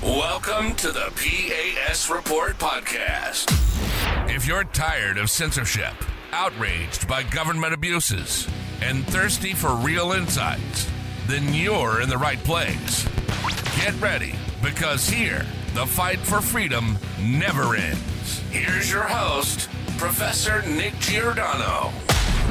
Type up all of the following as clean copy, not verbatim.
Welcome to the P.A.S. Report podcast. If you're tired of censorship, outraged by government abuses, and thirsty for real insights, then you're in the right place. Get ready, because here, the fight for freedom never ends. Here's your host, Professor Nick Giordano.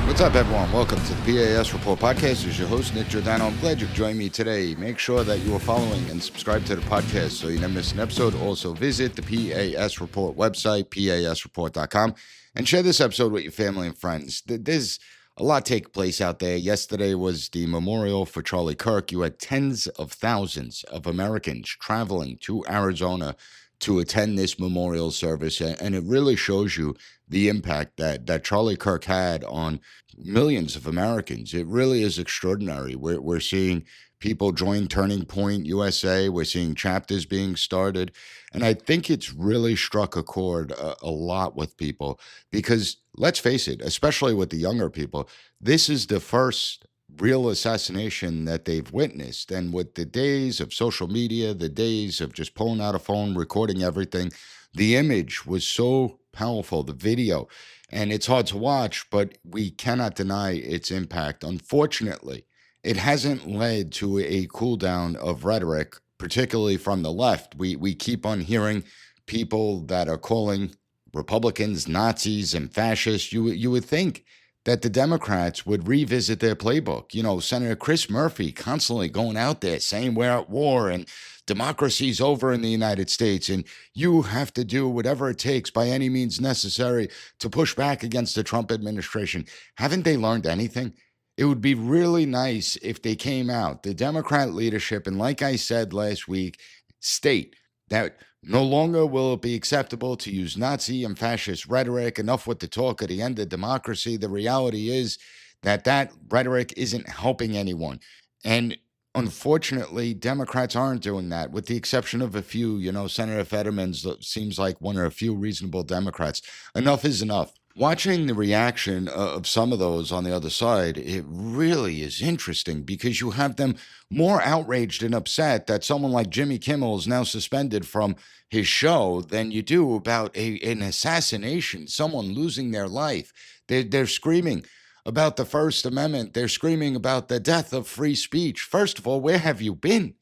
What's up, everyone? Welcome to the P.A.S. Report podcast. This is your host, Nick Giordano. I'm glad you've joined me today. Make sure that you are following and subscribe to the podcast so you never miss an episode. Also, visit the P.A.S. Report website, pasreport.com, and share this episode with your family and friends. There's a lot taking place out there. Yesterday was the memorial for Charlie Kirk. You had tens of thousands of Americans traveling to Arizona to attend this memorial service, and it really shows you the impact that Charlie Kirk had on millions of Americans. It really is extraordinary. We're seeing people join Turning Point USA. We're seeing chapters being started, and I think it's really struck a chord a lot with people because, let's face it, especially with the younger people, this is the first real assassination that they've witnessed. And with the days of social media, the days of just pulling out a phone, recording everything, the image was so powerful, the video, and it's hard to watch, but we cannot deny its impact. Unfortunately, it hasn't led to a cool down of rhetoric, particularly from the left. We keep on hearing people that are calling Republicans Nazis and fascists. You would think that the Democrats would revisit their playbook. You know, Senator Chris Murphy constantly going out there saying we're at war and democracy's over in the United States and you have to do whatever it takes by any means necessary to push back against the Trump administration. Haven't they learned anything? It would be really nice if they came out, the Democrat leadership, and like I said last week, state that no longer will it be acceptable to use Nazi and fascist rhetoric. Enough with the talk of the end of democracy. The reality is that rhetoric isn't helping anyone. And unfortunately, Democrats aren't doing that, with the exception of a few. You know, Senator Fetterman seems like one of a few reasonable Democrats. Enough is enough. Watching the reaction of some of those on the other side, it really is interesting because you have them more outraged and upset that someone like Jimmy Kimmel is now suspended from his show than you do about an assassination, someone losing their life. They're screaming about the First Amendment. They're screaming about the death of free speech. First of all, where have you been?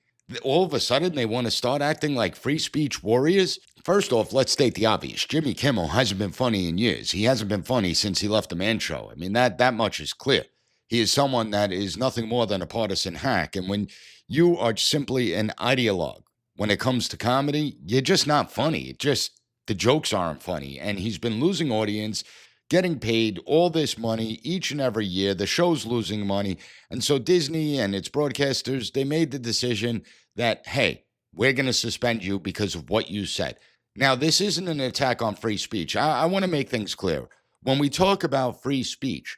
All of a sudden, they want to start acting like free speech warriors? First off, let's state the obvious. Jimmy Kimmel hasn't been funny in years. He hasn't been funny since he left the Man Show. I mean, that much is clear. He is someone that is nothing more than a partisan hack. And when you are simply an ideologue, when it comes to comedy, you're just not funny. The jokes aren't funny. And he's been losing audience, getting paid all this money each and every year. The show's losing money. And so Disney and its broadcasters, they made the decision that, hey, we're going to suspend you because of what you said. Now, this isn't an attack on free speech. I want to make things clear. When we talk about free speech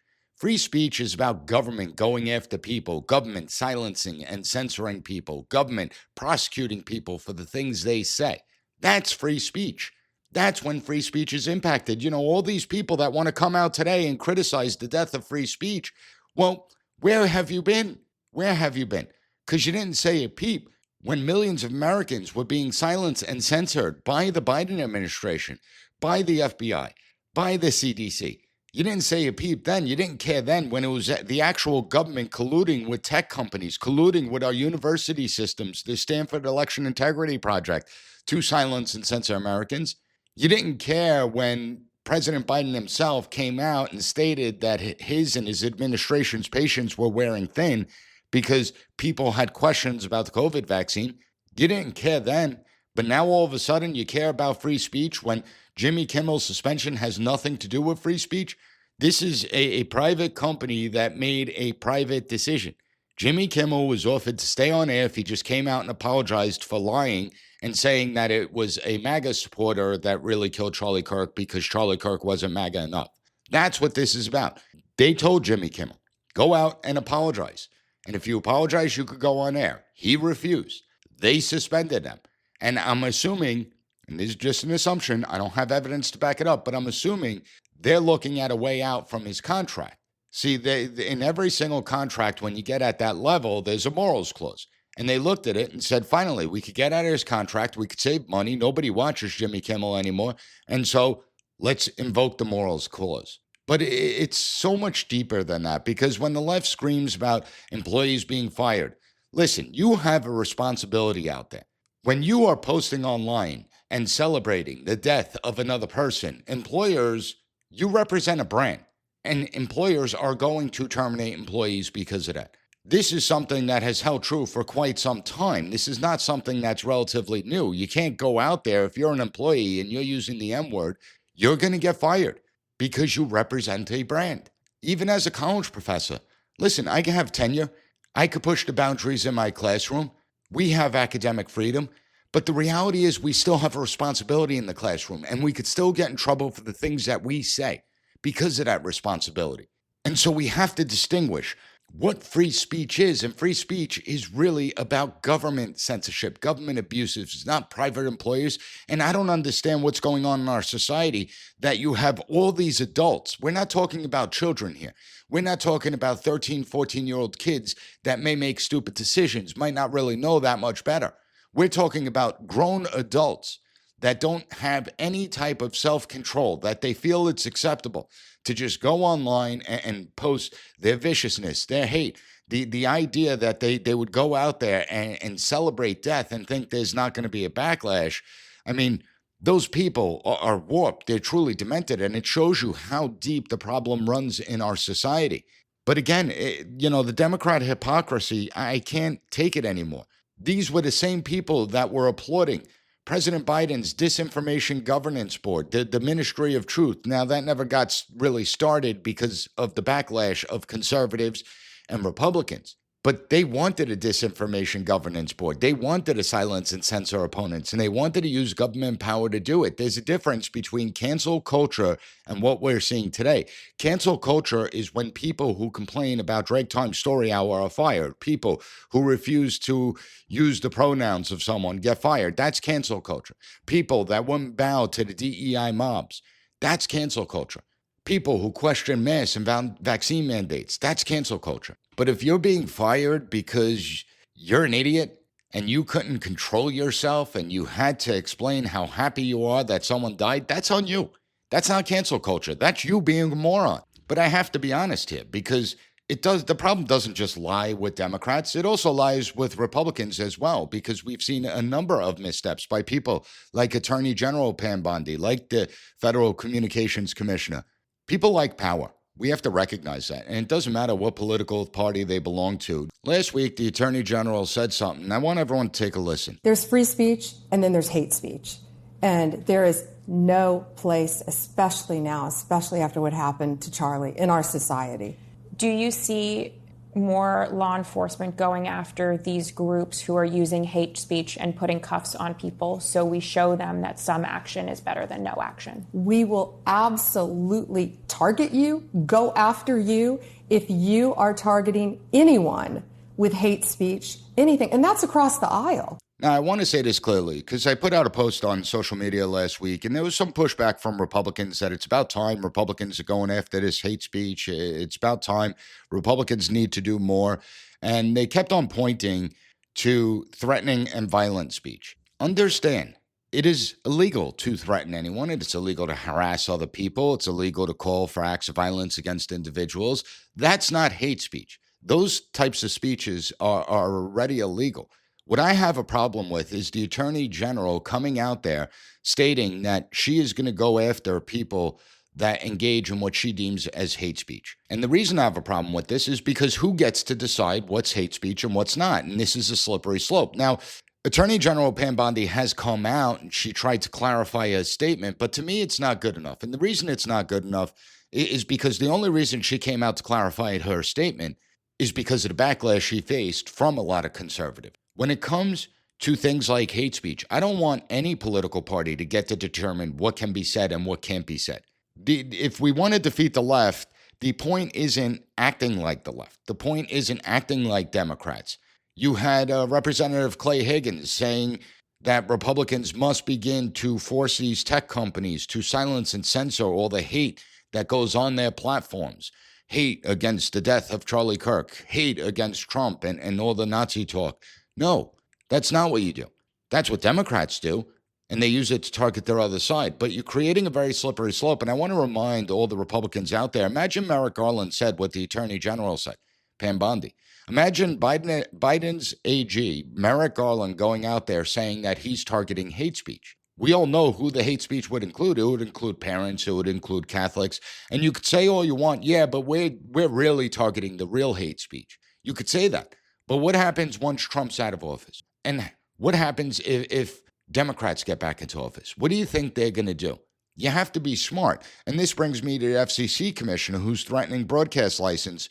is about government going after people, government silencing and censoring people, government prosecuting people for the things they say. That's free speech. That's when free speech is impacted. You know, all these people that want to come out today and criticize the death of free speech, well, where have you been? Where have you been? Because you didn't say a peep when millions of Americans were being silenced and censored by the Biden administration, by the FBI, by the CDC. You didn't say a peep then. You didn't care then when it was the actual government colluding with tech companies, colluding with our university systems, the Stanford Election Integrity Project, to silence and censor Americans. You didn't care when President Biden himself came out and stated that his and his administration's patients were wearing thin because people had questions about the COVID vaccine. You didn't care then, but now all of a sudden you care about free speech when Jimmy Kimmel's suspension has nothing to do with free speech. This is a private company that made a private decision. Jimmy Kimmel was offered to stay on air if he just came out and apologized for lying and saying that it was a MAGA supporter that really killed Charlie Kirk because Charlie Kirk wasn't MAGA enough. That's what this is about. They told Jimmy Kimmel, go out and apologize. And if you apologize, you could go on air. He refused. They suspended him. And I'm assuming, and this is just an assumption, I don't have evidence to back it up, but I'm assuming they're looking at a way out from his contract. See, in every single contract, when you get at that level, there's a morals clause. And they looked at it and said, finally, we could get out of his contract. We could save money. Nobody watches Jimmy Kimmel anymore. And so let's invoke the morals clause. But it's so much deeper than that, because when the left screams about employees being fired, listen, you have a responsibility out there. When you are posting online and celebrating the death of another person, employers, you represent a brand, and employers are going to terminate employees because of that. This is something that has held true for quite some time. This is not something that's relatively new. You can't go out there, if you're an employee and you're using the M word, you're going to get fired because you represent a brand. Even as a college professor, listen, I can have tenure. I could push the boundaries in my classroom. We have academic freedom. But the reality is we still have a responsibility in the classroom, and we could still get in trouble for the things that we say because of that responsibility. And so we have to distinguish what free speech is. And free speech is really about government censorship, government abuses. It's not private employers. And I don't understand what's going on in our society that you have all these adults. We're not talking about children here. We're not talking about 13, 14-year-old kids that may make stupid decisions, might not really know that much better. We're talking about grown adults that don't have any type of self-control, that they feel it's acceptable to just go online and post their viciousness, their hate, the idea that they would go out there and celebrate death and think there's not going to be a backlash. I mean, those people are warped. They're truly demented, and it shows you how deep the problem runs in our society. But again, the Democrat hypocrisy, I can't take it anymore. These were the same people that were applauding President Biden's Disinformation Governance Board, the Ministry of Truth. Now, that never got really started because of the backlash of conservatives and Republicans. But they wanted a Disinformation Governance Board. They wanted to silence and censor opponents, and they wanted to use government power to do it. There's a difference between cancel culture and what we're seeing today. Cancel culture is when people who complain about Drag Time Story Hour are fired. People who refuse to use the pronouns of someone get fired. That's cancel culture. People that wouldn't bow to the DEI mobs. That's cancel culture. People who question masks and vaccine mandates. That's cancel culture. But if you're being fired because you're an idiot and you couldn't control yourself and you had to explain how happy you are that someone died, that's on you. That's not cancel culture. That's you being a moron. But I have to be honest here, because the problem doesn't just lie with Democrats. It also lies with Republicans as well, because we've seen a number of missteps by people like Attorney General Pam Bondi, like the Federal Communications Commissioner. People like power. We have to recognize that. And it doesn't matter what political party they belong to. Last week, the Attorney General said something, and I want everyone to take a listen. There's free speech, and then there's hate speech. And there is no place, especially now, especially after what happened to Charlie, in our society. Do you see more law enforcement going after these groups who are using hate speech and putting cuffs on people so we show them that some action is better than no action? We will absolutely target you, go after you, if you are targeting anyone with hate speech, anything. And that's across the aisle. Now, I want to say this clearly, because I put out a post on social media last week, and there was some pushback from Republicans that it's about time Republicans are going after this hate speech. It's about time Republicans need to do more. And they kept on pointing to threatening and violent speech. Understand, it is illegal to threaten anyone. It's illegal to harass other people. It's illegal to call for acts of violence against individuals. That's not hate speech. Those types of speeches are already illegal. What I have a problem with is the Attorney General coming out there stating that she is going to go after people that engage in what she deems as hate speech. And the reason I have a problem with this is because who gets to decide what's hate speech and what's not? And this is a slippery slope. Now, Attorney General Pam Bondi has come out and she tried to clarify a statement, but to me, it's not good enough. And the reason it's not good enough is because the only reason she came out to clarify her statement is because of the backlash she faced from a lot of conservatives. When it comes to things like hate speech, I don't want any political party to get to determine what can be said and what can't be said. If we want to defeat the left, the point isn't acting like the left. The point isn't acting like Democrats. You had Representative Clay Higgins saying that Republicans must begin to force these tech companies to silence and censor all the hate that goes on their platforms. Hate against the death of Charlie Kirk, hate against Trump and all the Nazi talk. No, that's not what you do. That's what Democrats do, and they use it to target their other side. But you're creating a very slippery slope, and I want to remind all the Republicans out there, imagine Merrick Garland said what the Attorney General said, Pam Bondi. Imagine Biden's AG, Merrick Garland, going out there saying that he's targeting hate speech. We all know who the hate speech would include. It would include parents. It would include Catholics. And you could say all you want, yeah, but we're really targeting the real hate speech. You could say that. But what happens once Trump's out of office? And what happens if Democrats get back into office? What do you think they're going to do? You have to be smart. And this brings me to the FCC commissioner who's threatening broadcast license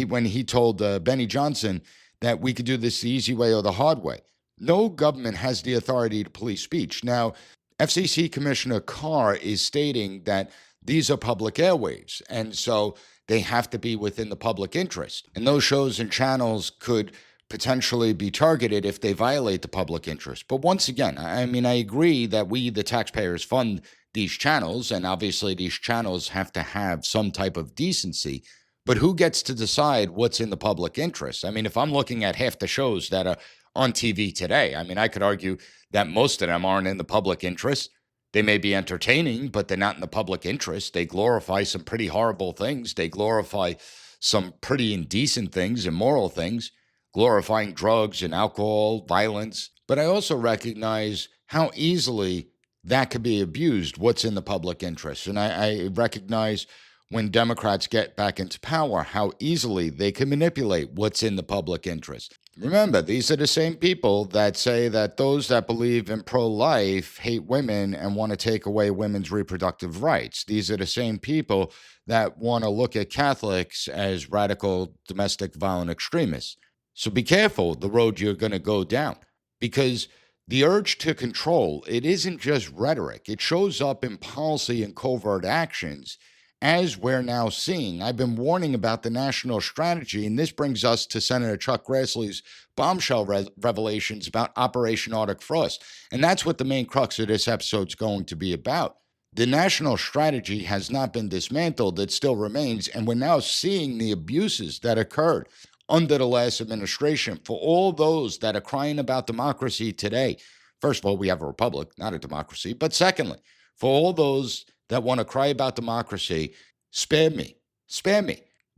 when he told Benny Johnson that we could do this the easy way or the hard way. No government has the authority to police speech. Now, FCC Commissioner Carr is stating that these are public airwaves, and so they have to be within the public interest. And those shows and channels could potentially be targeted if they violate the public interest. But once again, I mean, I agree that we, the taxpayers, fund these channels, and obviously these channels have to have some type of decency. But who gets to decide what's in the public interest? I mean, if I'm looking at half the shows that are on TV today, I mean, I could argue that most of them aren't in the public interest. They may be entertaining, but they're not in the public interest. They glorify some pretty horrible things. They glorify some pretty indecent things, immoral things, glorifying drugs and alcohol, violence. But I also recognize how easily that could be abused, what's in the public interest. And I recognize when Democrats get back into power, how easily they can manipulate what's in the public interest. Remember, these are the same people that say that those that believe in pro-life hate women and want to take away women's reproductive rights. These are the same people that want to look at Catholics as radical domestic violent extremists. So be careful the road you're going to go down, because the urge to control, it isn't just rhetoric. It shows up in policy and covert actions, as we're now seeing. I've been warning about the national strategy, and this brings us to Senator Chuck Grassley's bombshell revelations about Operation Arctic Frost. And that's what the main crux of this episode is going to be about. The national strategy has not been dismantled. It still remains, and we're now seeing the abuses that occurred under the last administration. For all those that are crying about democracy today, first of all, we have a republic, not a democracy. But secondly, for all those that want to cry about democracy, spare me,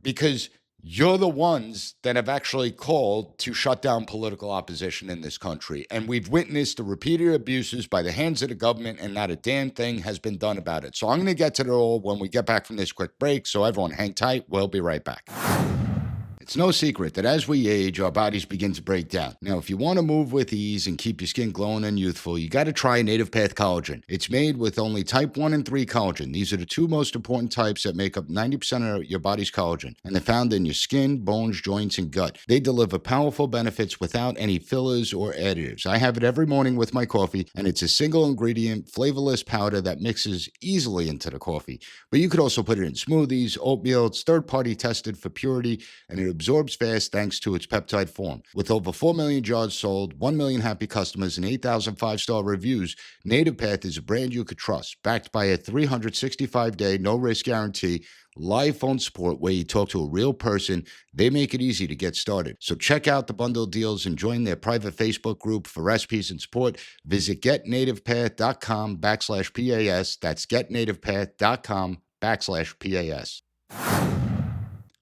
because you're the ones that have actually called to shut down political opposition in this country. And we've witnessed the repeated abuses by the hands of the government, and not a damn thing has been done about it. So I'm going to get to it all when we get back from this quick break. So everyone hang tight. We'll be right back. It's no secret that as we age, our bodies begin to break down. Now, if you want to move with ease and keep your skin glowing and youthful, you got to try Native Path Collagen. It's made with only type 1 and 3 collagen. These are the two most important types that make up 90% of your body's collagen, and they're found in your skin, bones, joints, and gut. They deliver powerful benefits without any fillers or additives. I have it every morning with my coffee, and it's a single ingredient, flavorless powder that mixes easily into the coffee. But you could also put it in smoothies, oatmeal. It's third-party tested for purity, and it absorbs fast thanks to its peptide form. With over 4 million jars sold, 1 million happy customers, and 8,000 5-star reviews, Native Path is a brand you could trust, backed by a 365-day no-risk guarantee, live phone support where you talk to a real person. They make it easy to get started. So check out the bundle deals and join their private Facebook group for recipes and support. Visit getnativepath.com/PAS. That's getnativepath.com/PAS.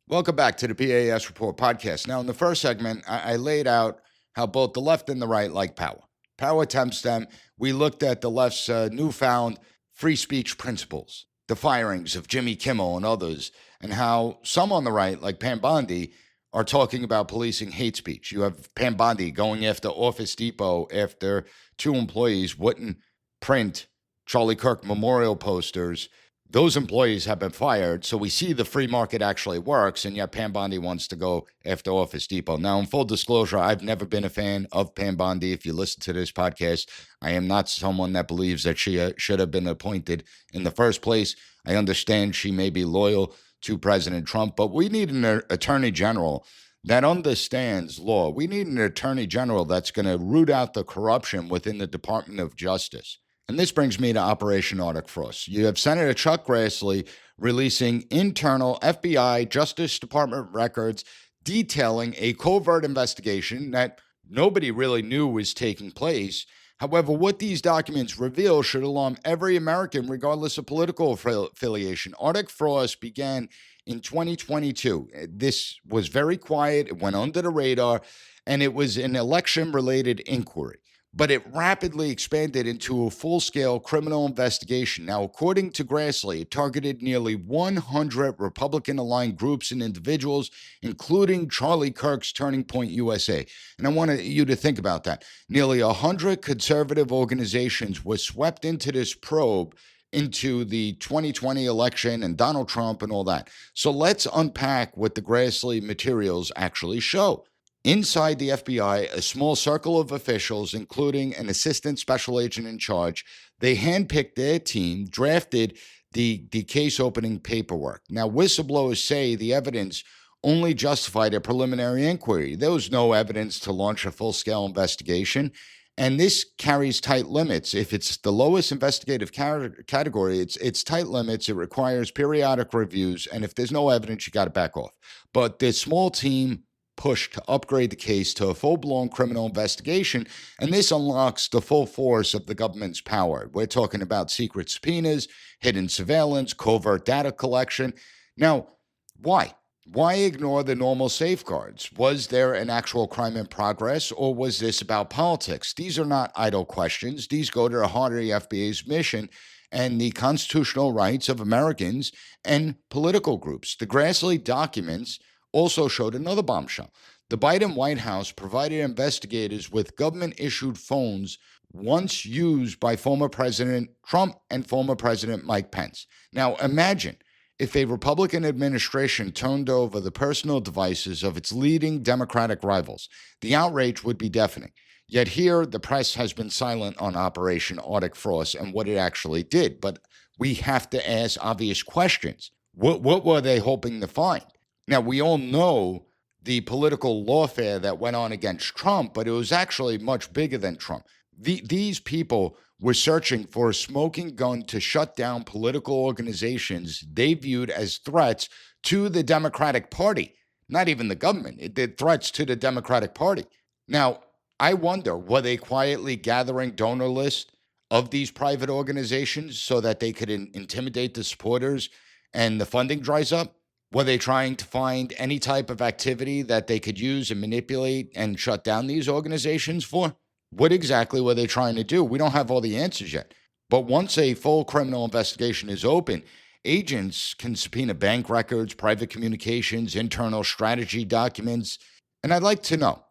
Welcome back to the P.A.S. Report podcast. Now, in the first segment, I laid out how both the left and the right like power. Power tempts them. We looked at the left's newfound free speech principles, the firings of Jimmy Kimmel and others, and how some on the right, like Pam Bondi, are talking about policing hate speech. You have Pam Bondi going after Office Depot after 2 employees wouldn't print Charlie Kirk memorial posters. Those employees have been fired, so we see the free market actually works, and yet Pam Bondi wants to go after Office Depot. Now, in full disclosure, I've never been a fan of Pam Bondi. If you listen to this podcast, I am not someone that believes that she should have been appointed in the first place. I understand she may be loyal to President Trump, but we need an attorney general that understands law. We need an attorney general that's going to root out the corruption within the Department of Justice. And this brings me to Operation Arctic Frost. You have Senator Chuck Grassley releasing internal FBI Justice Department records detailing a covert investigation that nobody really knew was taking place. However, what these documents reveal should alarm every American, regardless of political affiliation. Arctic Frost began in 2022. This was very quiet. It went under the radar, and it was an election-related inquiry. But it rapidly expanded into a full-scale criminal investigation. Now, according to Grassley, it targeted nearly 100 Republican-aligned groups and individuals, including Charlie Kirk's Turning Point USA. And I want you to think about that. Nearly 100 conservative organizations were swept into this probe into the 2020 election and Donald Trump and all that. So let's unpack what the Grassley materials actually show. Inside the FBI, a small circle of officials, including an assistant special agent in charge, they handpicked their team, drafted the case opening paperwork. Now, whistleblowers say the evidence only justified a preliminary inquiry. There was no evidence to launch a full-scale investigation, and this carries tight limits. If it's the lowest investigative category, it's tight limits. It requires periodic reviews, and if there's no evidence, you got to back off. But this small team push to upgrade the case to a full-blown criminal investigation, and this unlocks the full force of the government's power. We're talking about secret subpoenas, hidden surveillance, covert data collection. Now, why? Why ignore the normal safeguards? Was there an actual crime in progress, or was this about politics? These are not idle questions. These go to the heart of the FBI's mission and the constitutional rights of Americans and political groups. The Grassley documents also showed another bombshell. The Biden White House provided investigators with government-issued phones once used by former President Trump and former President Mike Pence. Now, imagine if a Republican administration turned over the personal devices of its leading Democratic rivals. The outrage would be deafening. Yet here, the press has been silent on Operation Arctic Frost and what it actually did. But we have to ask obvious questions. What were they hoping to find? Now, we all know the political lawfare that went on against Trump, but it was actually much bigger than Trump. These people were searching for a smoking gun to shut down political organizations they viewed as threats to the Democratic Party, not even the government. It did threats to the Democratic Party. Now, I wonder, were they quietly gathering donor lists of these private organizations so that they could intimidate the supporters and the funding dries up? Were they trying to find any type of activity that they could use and manipulate and shut down these organizations for? What exactly were they trying to do? We don't have all the answers yet. But once a full criminal investigation is open, agents can subpoena bank records, private communications, internal strategy documents. And I'd like to know,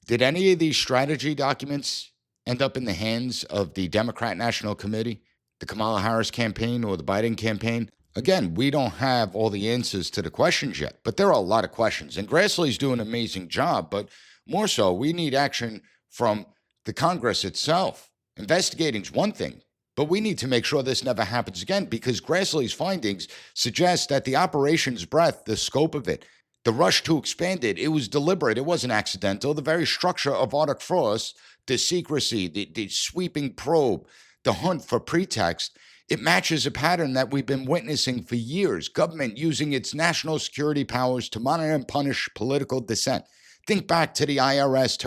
did any of these strategy documents end up in the hands of the Democrat National Committee, the Kamala Harris campaign, or the Biden campaign? Again, we don't have all the answers to the questions yet, but there are a lot of questions. And Grassley's doing an amazing job, but more so, we need action from the Congress itself. Investigating is one thing, but we need to make sure this never happens again, because Grassley's findings suggest that the operation's breadth, the scope of it, the rush to expand it, it was deliberate. It wasn't accidental. The very structure of Arctic Frost, the secrecy, the sweeping probe, the hunt for pretext, it matches a pattern that we've been witnessing for years. Government using its national security powers to monitor and punish political dissent. Think back to the IRS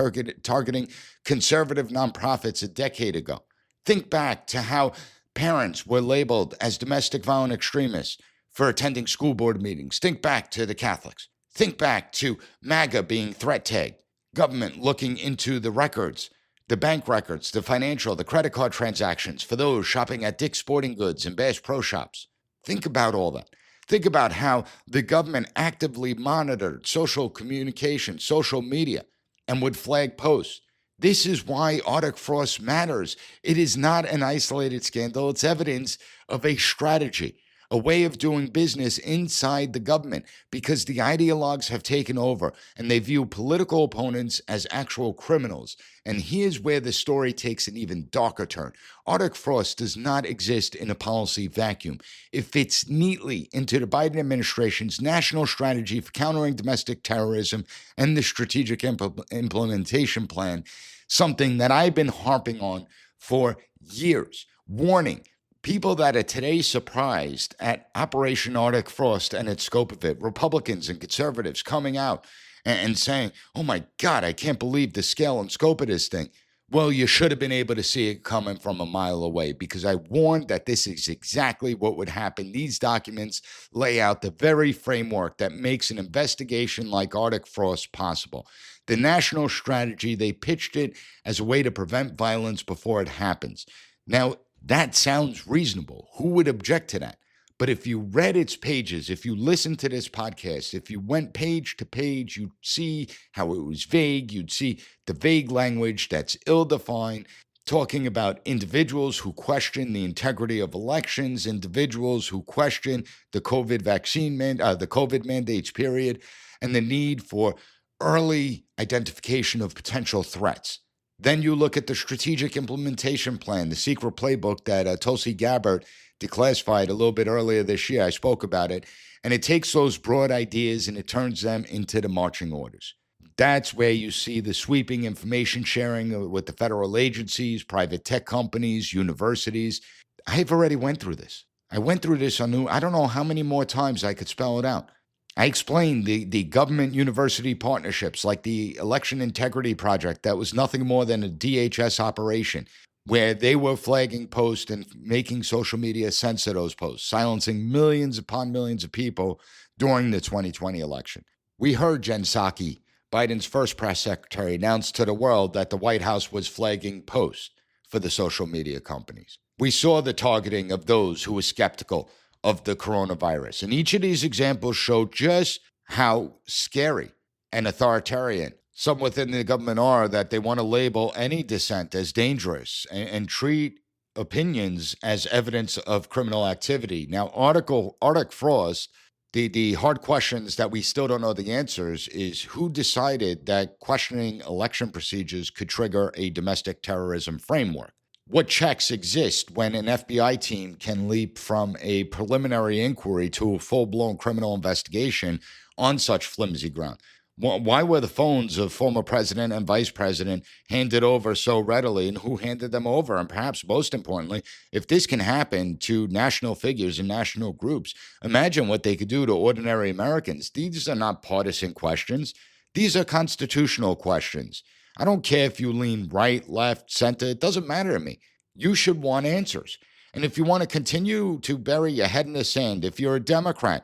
targeting conservative nonprofits a decade ago. Think back to how parents were labeled as domestic violent extremists for attending school board meetings. Think back to the Catholics. Think back to MAGA being threat tagged. Government looking into the records, the bank records, the financial, the credit card transactions for those shopping at Dick's Sporting Goods and Bass Pro Shops. Think about all that. Think about how the government actively monitored social communication, social media, and would flag posts. This is why Arctic Frost matters. It is not an isolated scandal. It's evidence of a strategy, a way of doing business inside the government, because the ideologues have taken over and they view political opponents as actual criminals. And here's where the story takes an even darker turn. Arctic Frost does not exist in a policy vacuum. It fits neatly into the Biden administration's national strategy for countering domestic terrorism and the strategic implementation plan, something that I've been harping on for years, warning people that are today surprised at Operation Arctic Frost and its scope of it, Republicans and conservatives coming out and saying, oh my God, I can't believe the scale and scope of this thing. Well, you should have been able to see it coming from a mile away, because I warned that this is exactly what would happen. These documents lay out the very framework that makes an investigation like Arctic Frost possible. The national strategy, they pitched it as a way to prevent violence before it happens. Now, that sounds reasonable. Who would object to that? But if you read its pages, if you listened to this podcast, if you went page to page, you'd see how it was vague. You'd see the vague language that's ill-defined, talking about individuals who question the integrity of elections, individuals who question the COVID the COVID mandates, period, and the need for early identification of potential threats. Then you look at the strategic implementation plan, the secret playbook that Tulsi Gabbard declassified a little bit earlier this year. I spoke about it. And it takes those broad ideas and it turns them into the marching orders. That's where you see the sweeping information sharing with the federal agencies, private tech companies, universities. I've already went through this. I went through this on I don't know how many more times I could spell it out. I explained the government university partnerships, like the Election Integrity Project, that was nothing more than a DHS operation, where they were flagging posts and making social media censor those posts, silencing millions upon millions of people during the 2020 election. We heard Jen Psaki, Biden's first press secretary, announce to the world that the White House was flagging posts for the social media companies. We saw the targeting of those who were skeptical of the coronavirus. And each of these examples show just how scary and authoritarian some within the government are, that they want to label any dissent as dangerous and treat opinions as evidence of criminal activity. Now, Arctic Frost, the hard questions that we still don't know the answers is who decided that questioning election procedures could trigger a domestic terrorism framework? What checks exist when an FBI team can leap from a preliminary inquiry to a full-blown criminal investigation on such flimsy ground? Why were the phones of former president and vice president handed over so readily, and who handed them over? And perhaps most importantly, if this can happen to national figures and national groups, imagine what they could do to ordinary Americans. These are not partisan questions. These are constitutional questions. I don't care if you lean right, left, center. It doesn't matter to me. You should want answers. And if you want to continue to bury your head in the sand, if you're a Democrat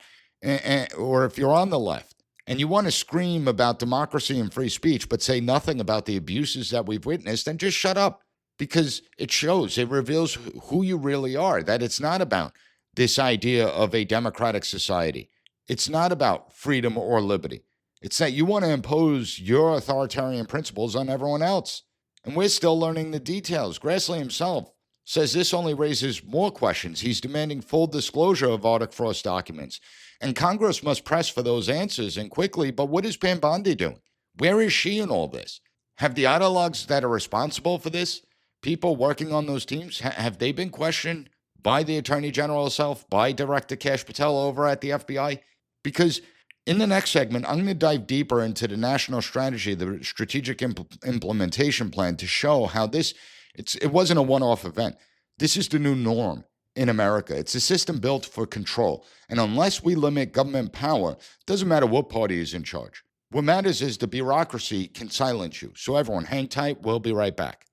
or if you're on the left, and you want to scream about democracy and free speech, but say nothing about the abuses that we've witnessed, then just shut up, because it shows, it reveals who you really are, that it's not about this idea of a democratic society. It's not about freedom or liberty. It's that you want to impose your authoritarian principles on everyone else. And we're still learning the details. Grassley himself says this only raises more questions. He's demanding full disclosure of Arctic Frost documents. And Congress must press for those answers and quickly. But what is Pam Bondi doing? Where is she in all this? Have the ideologues that are responsible for this, people working on those teams, have they been questioned by the Attorney General herself, by Director Kash Patel over at the FBI? Because in the next segment, I'm going to dive deeper into the national strategy, the strategic implementation plan, to show how it wasn't a one-off event. This is the new norm in America. It's a system built for control. And unless we limit government power, it doesn't matter what party is in charge. What matters is the bureaucracy can silence you. So everyone, hang tight. We'll be right back.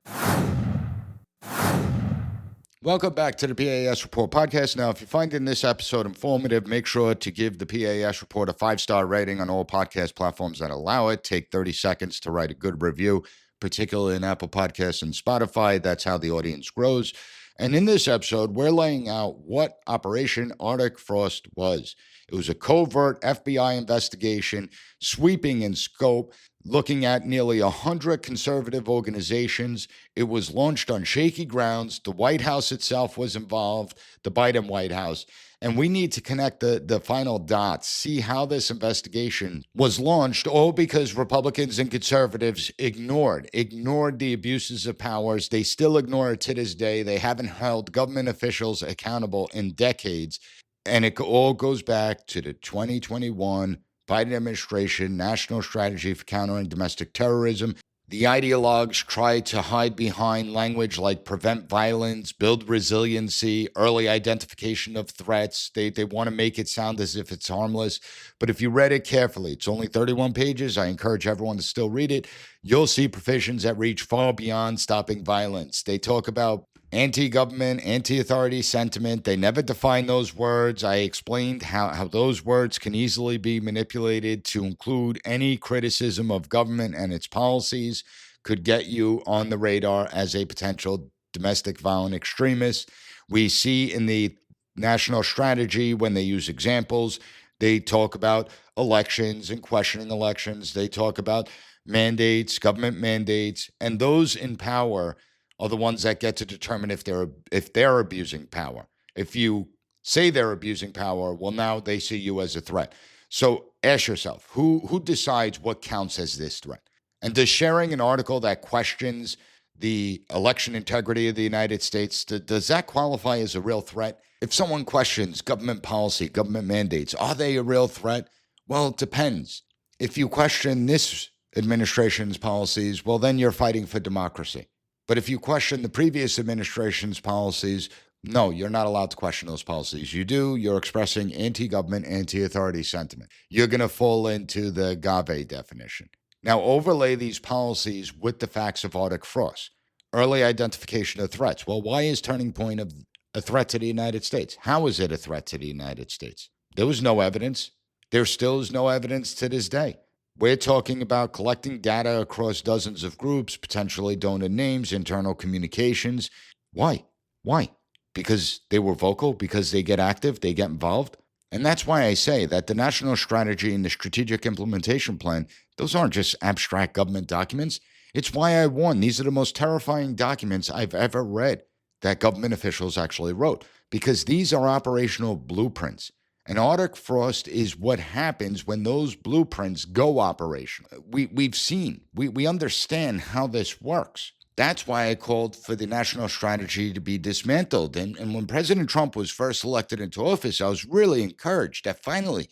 Welcome back to the P.A.S. Report podcast. Now, if you're finding this episode informative, make sure to give the P.A.S. Report a 5-star rating on all podcast platforms that allow it. Take 30 seconds to write a good review, particularly in Apple Podcasts and Spotify. That's how the audience grows. And in this episode, we're laying out what Operation Arctic Frost was. It was a covert FBI investigation, sweeping in scope, looking at nearly 100 conservative organizations. It was launched on shaky grounds. The White House itself was involved, the Biden White House. And we need to connect the final dots, see how this investigation was launched, all because Republicans and conservatives ignored the abuses of powers. They still ignore it to this day. They haven't held government officials accountable in decades. And it all goes back to the 2021 Biden administration National Strategy for Countering Domestic Terrorism. The ideologues try to hide behind language like prevent violence, build resiliency, early identification of threats. They want to make it sound as if it's harmless. But if you read it carefully, it's only 31 pages. I encourage everyone to still read it. You'll see provisions that reach far beyond stopping violence. They talk about anti-government, anti-authority sentiment. They never define those words. I explained how those words can easily be manipulated to include any criticism of government and its policies, could get you on the radar as a potential domestic violent extremist. We see in the national strategy, when they use examples, they talk about elections and questioning elections. They talk about mandates, government mandates, and those in power are the ones that get to determine if they're abusing power. If you say they're abusing power, well, now they see you as a threat. So ask yourself, who decides what counts as this threat? And does sharing an article that questions the election integrity of the United States, does that qualify as a real threat? If someone questions government policy, government mandates, are they a real threat? Well, it depends. If you question this administration's policies, well, then you're fighting for democracy. But if you question the previous administration's policies, no, you're not allowed to question those policies. You do, you're expressing anti-government, anti-authority sentiment. You're going to fall into the agave definition. Now, overlay these policies with the facts of Arctic frost. Early identification of threats. Well, why is Turning Point a threat to the United States? How is it a threat to the United States? There was no evidence. There still is no evidence to this day. We're talking about collecting data across dozens of groups, potentially donor names, internal communications. Why? Because they were vocal, because they get active, they get involved. And that's why I say that the national strategy and the strategic implementation plan, those aren't just abstract government documents. It's why I warn, these are the most terrifying documents I've ever read that government officials actually wrote, because these are operational blueprints. And Arctic frost is what happens when those blueprints go operational. We've seen, we understand how this works. That's why I called for the national strategy to be dismantled. And when President Trump was first elected into office, I was really encouraged that finally,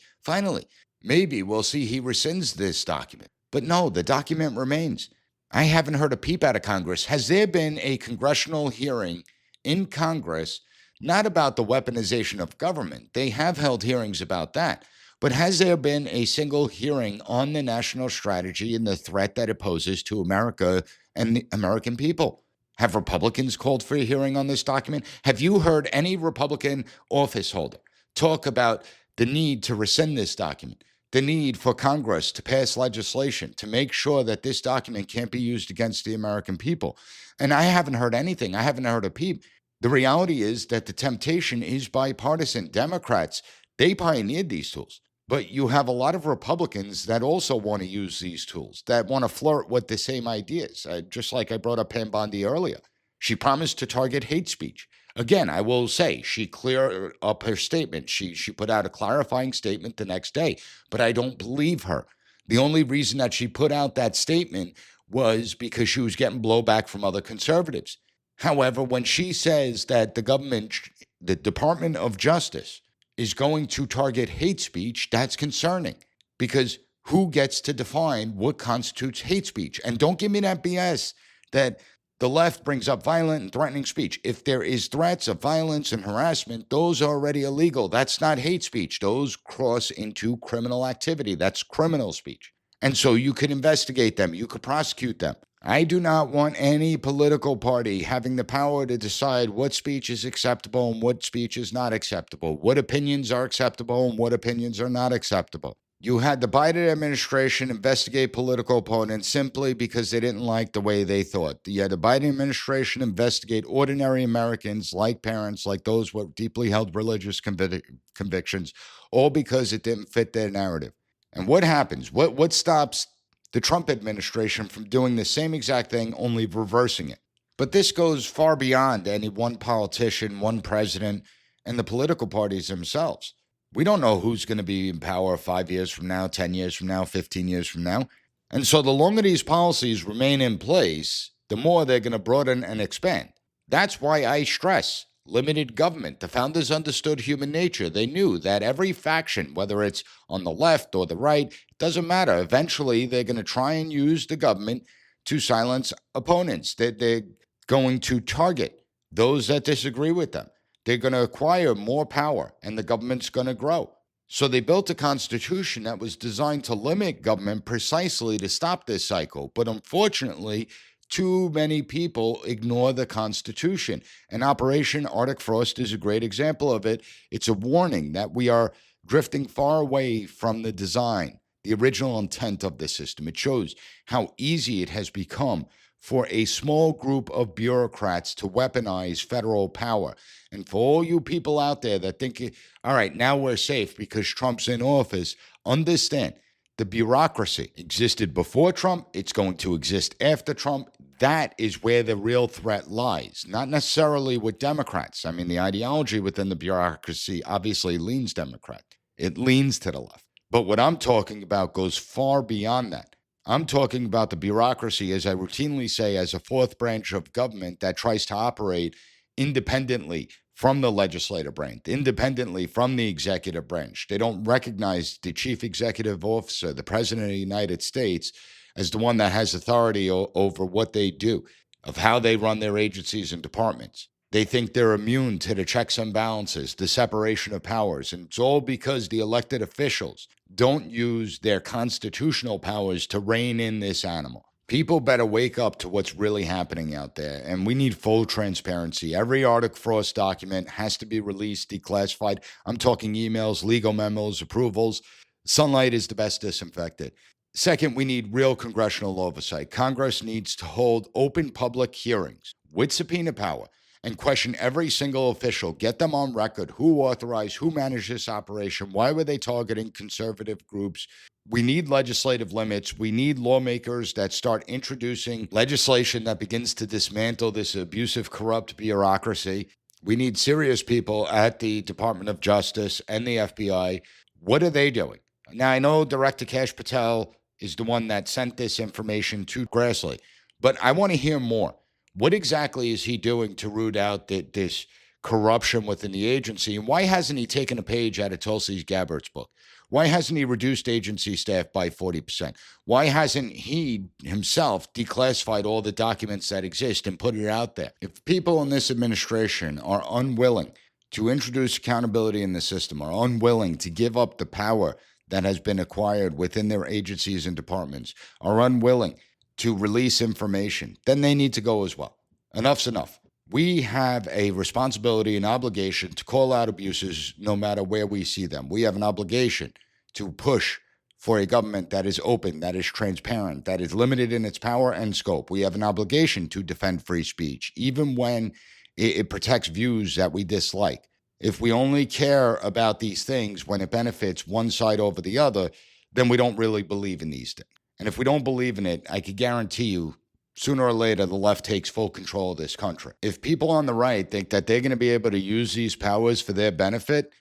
maybe we'll see he rescinds this document. But no, the document remains. I haven't heard a peep out of Congress. Has there been a congressional hearing in Congress, not about the weaponization of government? They have held hearings about that. But has there been a single hearing on the national strategy and the threat that it poses to America and the American people? Have Republicans called for a hearing on this document? Have you heard any Republican office holder talk about the need to rescind this document, the need for Congress to pass legislation to make sure that this document can't be used against the American people? And I haven't heard anything. I haven't heard a peep. The reality is that the temptation is bipartisan. Democrats, they pioneered these tools. But you have a lot of Republicans that also want to use these tools, that want to flirt with the same ideas, just like I brought up Pam Bondi earlier. She promised to target hate speech. Again, I will say she cleared up her statement. She put out a clarifying statement the next day, but I don't believe her. The only reason that she put out that statement was because she was getting blowback from other conservatives. However, when she says that the Department of Justice, is going to target hate speech, that's concerning, because who gets to define what constitutes hate speech? And don't give me that BS that the left brings up violent and threatening speech. If there is threats of violence and harassment, those are already illegal. That's not hate speech. Those cross into criminal activity. That's criminal speech. And so you could investigate them. You could prosecute them. I do not want any political party having the power to decide what speech is acceptable and what speech is not acceptable, what opinions are acceptable and what opinions are not acceptable. You had the Biden administration investigate political opponents simply because they didn't like the way they thought. You had the Biden administration investigate ordinary Americans, like parents, like those with deeply held religious convictions, all because it didn't fit their narrative. And what happens? What stops the Trump administration from doing the same exact thing, only reversing it? But this goes far beyond any one politician, one president, and the political parties themselves. We don't know who's going to be in power 5 years from now, 10 years from now, 15 years from now. And so the longer these policies remain in place, the more they're going to broaden and expand. That's why I stress limited government. The founders understood human nature. They knew that every faction, whether it's on the left or the right, it doesn't matter. Eventually, they're going to try and use the government to silence opponents. They're going to target those that disagree with them. They're going to acquire more power, and the government's going to grow. So they built a constitution that was designed to limit government precisely to stop this cycle. But unfortunately, too many people ignore the Constitution. And Operation Arctic Frost is a great example of it. It's a warning that we are drifting far away from the design, the original intent of the system. It shows how easy it has become for a small group of bureaucrats to weaponize federal power. And for all you people out there that think, all right, now we're safe because Trump's in office, understand the bureaucracy existed before Trump. It's going to exist after Trump. That is where the real threat lies, not necessarily with Democrats. I mean, the ideology within the bureaucracy obviously leans Democrat. It leans to the left. But what I'm talking about goes far beyond that. I'm talking about the bureaucracy, as I routinely say, as a fourth branch of government that tries to operate independently from the legislative branch, independently from the executive branch. They don't recognize the chief executive officer, the president of the United States, as the one that has authority over what they do, of how they run their agencies and departments. They think they're immune to the checks and balances, the separation of powers. And it's all because the elected officials don't use their constitutional powers to rein in this animal. People better wake up to what's really happening out there, and we need full transparency. Every Arctic Frost document has to be released, declassified. I'm talking emails, legal memos, approvals. Sunlight is the best disinfectant. Second, we need real congressional oversight. Congress needs to hold open public hearings with subpoena power and question every single official, get them on record, who authorized, who managed this operation, why were they targeting conservative groups. We need legislative limits. We need lawmakers that start introducing legislation that begins to dismantle this abusive, corrupt bureaucracy. We need serious people at the Department of Justice and the FBI. What are they doing? Now, I know Director Kash Patel is the one that sent this information to Grassley, but I want to hear more. What exactly is he doing to root out this corruption within the agency? And why hasn't he taken a page out of Tulsi Gabbard's book? Why hasn't he reduced agency staff by 40%? Why hasn't he himself declassified all the documents that exist and put it out there? If people in this administration are unwilling to introduce accountability in the system, are unwilling to give up the power that has been acquired within their agencies and departments, are unwilling to release information, then they need to go as well. Enough's enough. We have a responsibility and obligation to call out abuses no matter where we see them. We have an obligation to push for a government that is open, that is transparent, that is limited in its power and scope. We have an obligation to defend free speech, even when it protects views that we dislike. If we only care about these things when it benefits one side over the other, then we don't really believe in these things. And if we don't believe in it, I can guarantee you, sooner or later, the left takes full control of this country. If people on the right think that they're going to be able to use these powers for their benefit,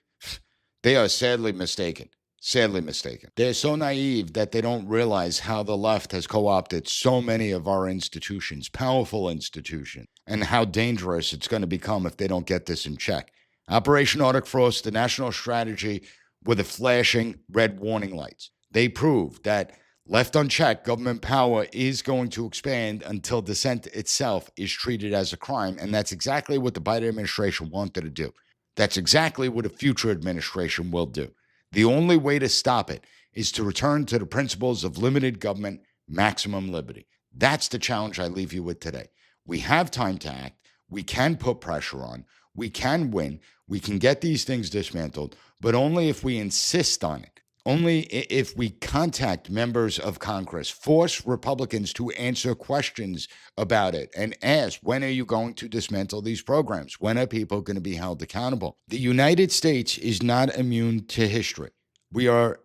they are sadly mistaken. Sadly mistaken. They're so naive that they don't realize how the left has co-opted so many of our institutions, powerful institutions, and how dangerous it's going to become if they don't get this in check. Operation Arctic Frost, the national strategy with the flashing red warning lights. They prove that left unchecked, government power is going to expand until dissent itself is treated as a crime. And that's exactly what the Biden administration wanted to do. That's exactly what a future administration will do. The only way to stop it is to return to the principles of limited government, maximum liberty. That's the challenge I leave you with today. We have time to act. We can put pressure on. We can win. We can get these things dismantled, but only if we insist on it. Only if we contact members of Congress, force Republicans to answer questions about it and ask, when are you going to dismantle these programs? When are people going to be held accountable? The United States is not immune to history. We are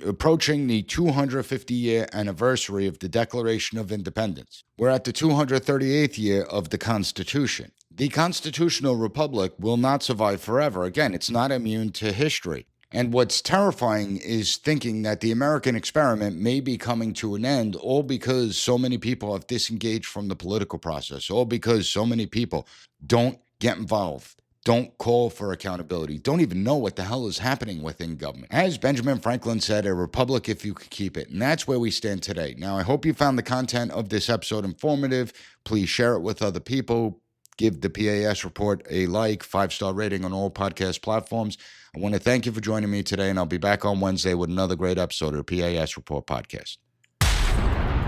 approaching the 250-year anniversary of the Declaration of Independence. We're at the 238th year of the Constitution. The constitutional republic will not survive forever. Again, it's not immune to history. And what's terrifying is thinking that the American experiment may be coming to an end, all because so many people have disengaged from the political process, all because so many people don't get involved. don't call for accountability, don't even know what the hell is happening within government. As Benjamin Franklin said, a republic if you could keep it. And that's where we stand today. Now, I hope you found the content of this episode informative. Please share it with other people. Give the PAS report a like, 5-star rating on all podcast platforms. I want to thank you for joining me today, and I'll be back on Wednesday with another great episode of the PAS Report podcast.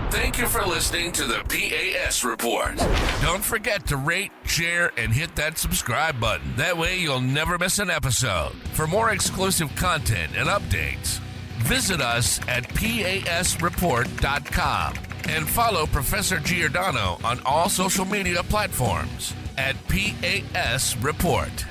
Thank you for listening to the P.A.S. Report. Don't forget to rate, share, and hit that subscribe button. That way you'll never miss an episode. For more exclusive content and updates, visit us at PASreport.com and follow Professor Giordano on all social media platforms at PAS Report.